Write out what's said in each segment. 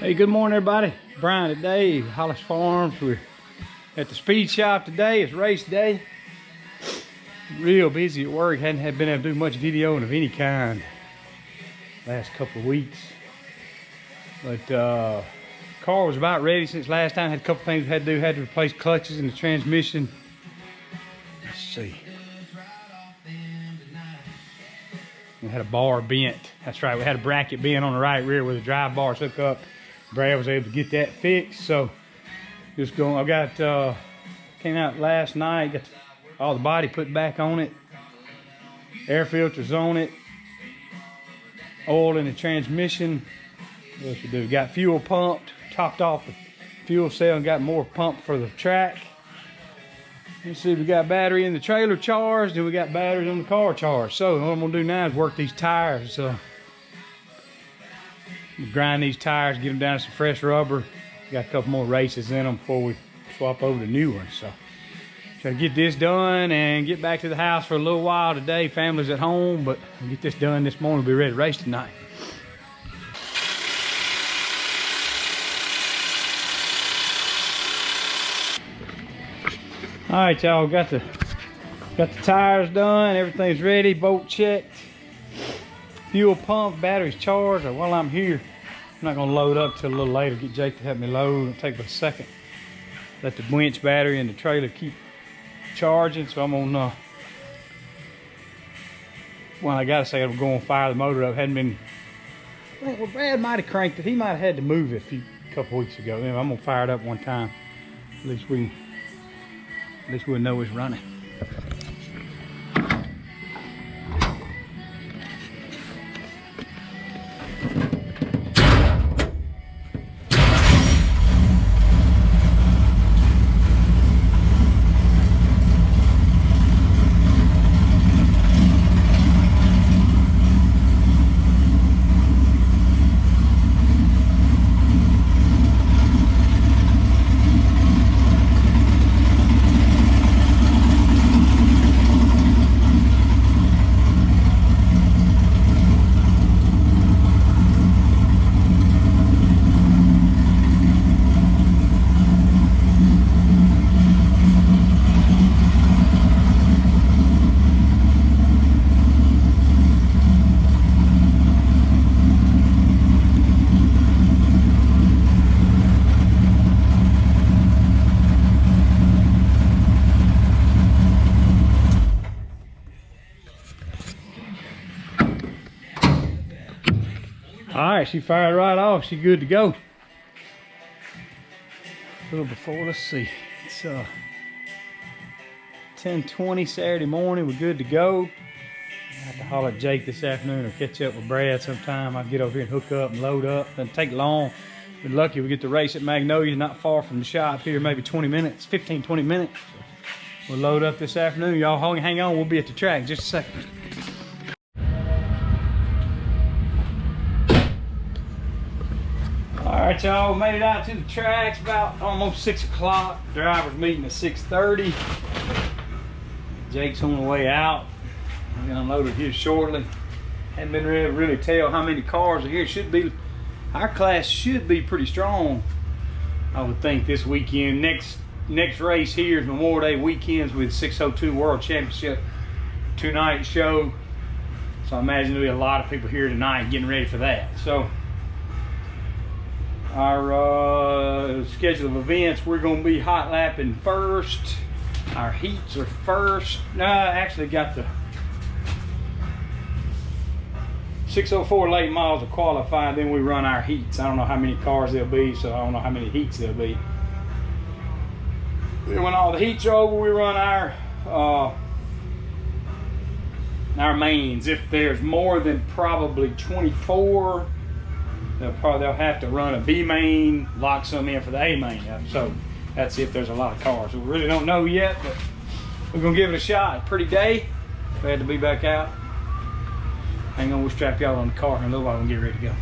Hey, good morning, everybody. Brian today, Hollis Farms. We're at the speed shop today. It's race day. Real busy at work. Hadn't been able to do much videoing of any kind last couple of weeks. But car was about ready since last time. Had a couple things we had to do. Had to replace clutches and the transmission. Let's see. We had a bar bent. That's right. We had a bracket bent on the right rear where the drive bars hook up. Brad was able to get that fixed, so just going. I got came out last night, got all the body put back on it, air filters on it, oil in the transmission. What else we do? Got fuel pumped, topped off the fuel cell, and got more pumped for the track. Let's see, we got battery in the trailer charged, and we got batteries on the car charged. So what I'm gonna do now is work these tires. Grind these tires, get them down to some fresh rubber. Got a couple more races in them before we swap over to new ones. So try to get this done and get back to the house for a little while today. Family's at home, but we'll get this done this morning. We'll be ready to race tonight. All right, y'all, got the tires done. Everything's ready, bolt checked. Fuel pump, batteries charged. While I'm here, I'm not gonna load up till a little later. Get Jake to help me load. It'll take about a second. Let the winch battery in the trailer keep charging. So I'm gonna, well, I gotta say I'm going to fire the motor up. Hadn't been, well, Brad might have cranked it. He might have had to move it a couple weeks ago. Anyway, I'm gonna fire it up one time. At least we'll know it's running. All right, she fired right off. She's good to go. A little before, let's see. It's 10:20 Saturday morning. We're good to go. I have to holler at Jake this afternoon or catch up with Brad sometime. I'll get over here and hook up and load up. Doesn't take long. We're lucky we get to race at Magnolia, not far from the shop here, maybe 20 minutes, 15, 20 minutes. We'll load up this afternoon. Y'all hang on, we'll be at the track in just a second. All right, y'all, made it out to the tracks about almost 6 o'clock. Driver's meeting at 6:30. Jake's on the way out. We're gonna unload it here shortly. Haven't been able to really tell how many cars are here. Should be, our class should be pretty strong, I would think, this weekend. Next race here is Memorial Day weekends with 602 World Championship 2-night show. So I imagine there'll be a lot of people here tonight getting ready for that. So our schedule of events, we're going to be hot lapping first. Our heats are first. No, I actually got the 604 late models are qualified, then we run our heats. I don't know how many cars there'll be, so I don't know how many heats there'll be. Then when all the heats are over, we run our mains. If there's more than probably 24, they'll have to run a B main, lock some in for the A main. So that's if there's a lot of cars. We really don't know yet, but we're gonna give it a shot. Pretty day. Glad to be back out. Hang on, we'll strap y'all on the car in a little while and get ready to go.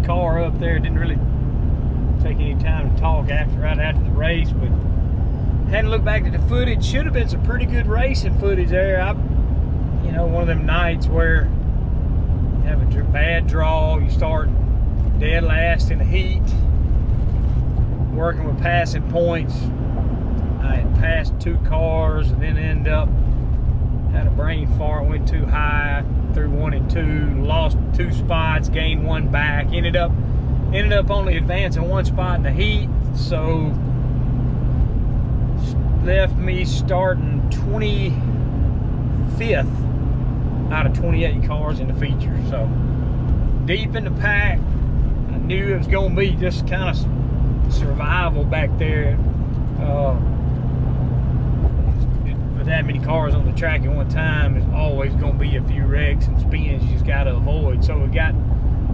the car up there. Didn't really take any time to talk right after the race, but hadn't looked back at the footage. Should have been some pretty good racing footage there. You know, one of them nights where you have a bad draw, you start dead last in the heat, working with passing points. I had passed 2 cars and then ended up, had a brain fart, went too high through 1 and 2, lost 2 spots, gained 1 back, ended up only advancing 1 spot in the heat, so left me starting 25th out of 28 cars in the feature. So deep in the pack. I knew it was going to be just kind of survival back there. With that many cars on the track at one time, there's always going to be a few wrecks and spins you just got to avoid. So we got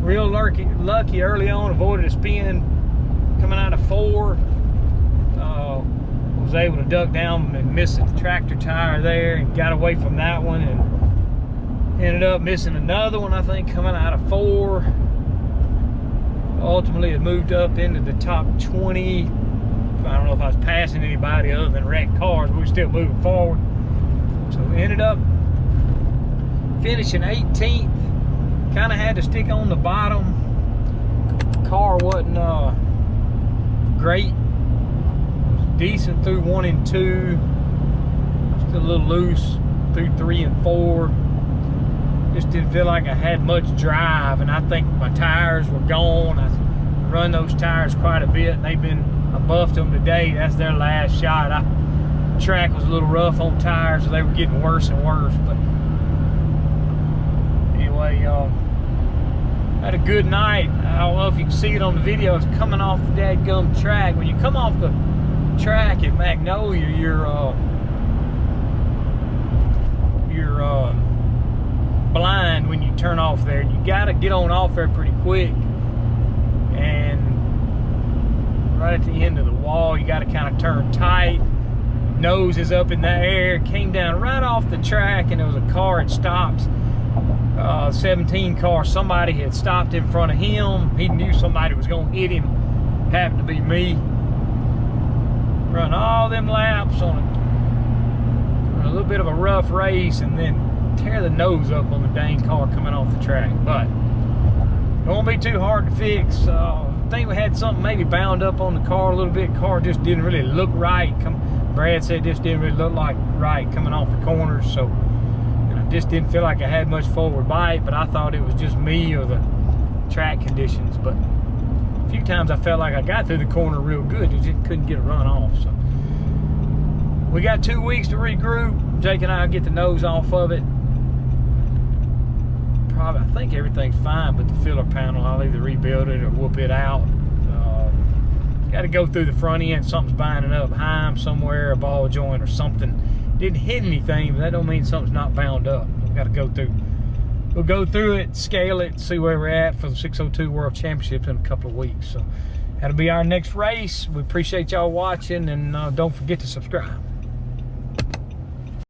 real lucky early on, avoided a spin coming out of 4. Was able to duck down and miss the tractor tire there and got away from that one, and ended up missing another one, I think, coming out of 4. Ultimately, it moved up into the top 20. I don't know if I was passing anybody other than wrecked cars, but we were still moving forward. So we ended up finishing 18th. Kind of had to stick on the bottom. Car wasn't great. It was decent through 1 and 2. Still a little loose through 3 and 4. Just didn't feel like I had much drive, and I think my tires were gone. I run those tires quite a bit, and I buffed them today. That's their last shot. The track was a little rough on tires, so they were getting worse and worse. But anyway, had a good night. I don't know if you can see it on the video. It's coming off the dadgum track. When you come off the track at Magnolia, you're blind when you turn off there. You got to get on off there pretty quick, and right at the end of the wall you got to kind of turn tight. Nose is up in the air. Came down right off the track, and there was a car that stopped, 17 car. Somebody had stopped in front of him. He knew somebody was going to hit him. Happened to be me. Run all them laps on a little bit of a rough race, and then tear the nose up on the dang car coming off the track. But it won't be too hard to fix. I think we had something maybe bound up on the car a little bit. Car just didn't really look right. Brad said this didn't really look like right coming off the corners, so I just didn't feel like I had much forward bite. But I thought it was just me or the track conditions. But a few times I felt like I got through the corner real good, just couldn't get a run off. So we got 2 weeks to regroup. Jake and I get the nose off of it. I think everything's fine, but the filler panel, I'll either rebuild it or whoop it out. Got to go through the front end. Something's binding up, Heim somewhere, a ball joint or something. Didn't hit anything, but that don't mean something's not bound up. We've got to go through. We'll go through it, scale it, see where we're at for the 602 World Championship in a couple of weeks. So that'll be our next race. We appreciate y'all watching, and don't forget to subscribe.